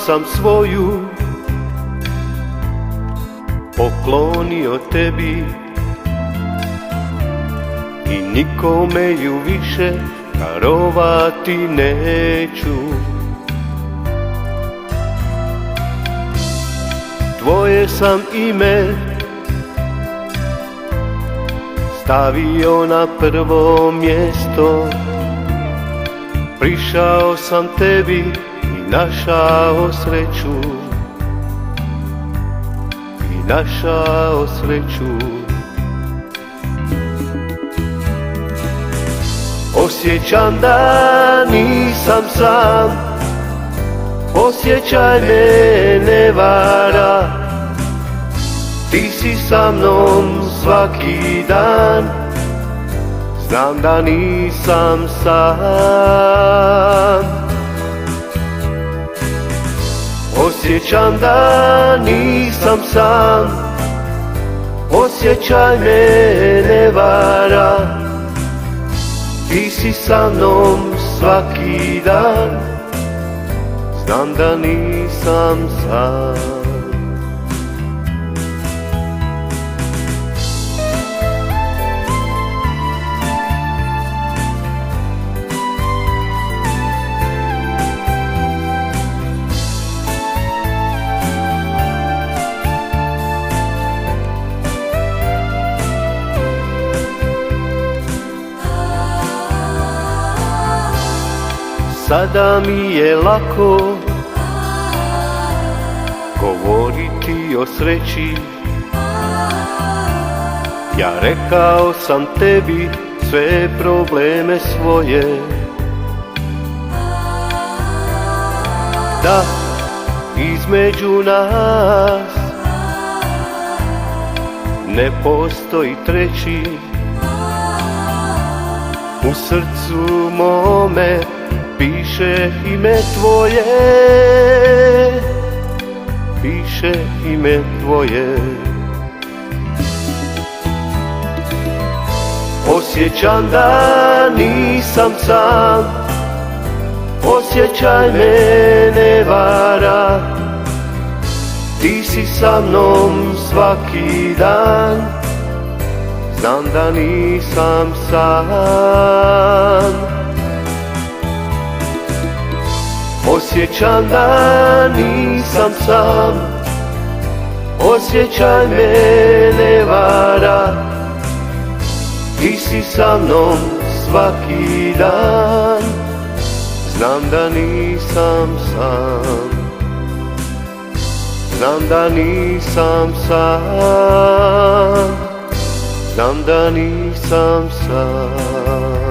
sam svoju poklonio tebi i nikome ju više darovati neću. Tvoje sam ime stavio na prvo mjesto, prišao sam tebi i našao sreću, i našao sreću. Osjećam da nisam sam, osjećaj me ne vara, ti si sa mnom svaki dan, znam da nisam sam. Osjećam da nisam sam, osjećaj me ne vara, ti si sa mnom svaki dan, znam da nisam sam. Sada mi je lako govoriti o sreći, ja rekao sam tebi sve probleme svoje. Da, između nas ne postoji treći, u srcu mome piše ime tvoje, piše ime tvoje. Osjećam da nisam sam, osjećaj me ne vara, ti si sa mnom svaki dan, znam da nisam sam. Osjećam da nisam sam, osjećaj me ne vara, ti si sa mnom svaki dan, znam da nisam sam, znam da nisam sam, znam da nisam sam.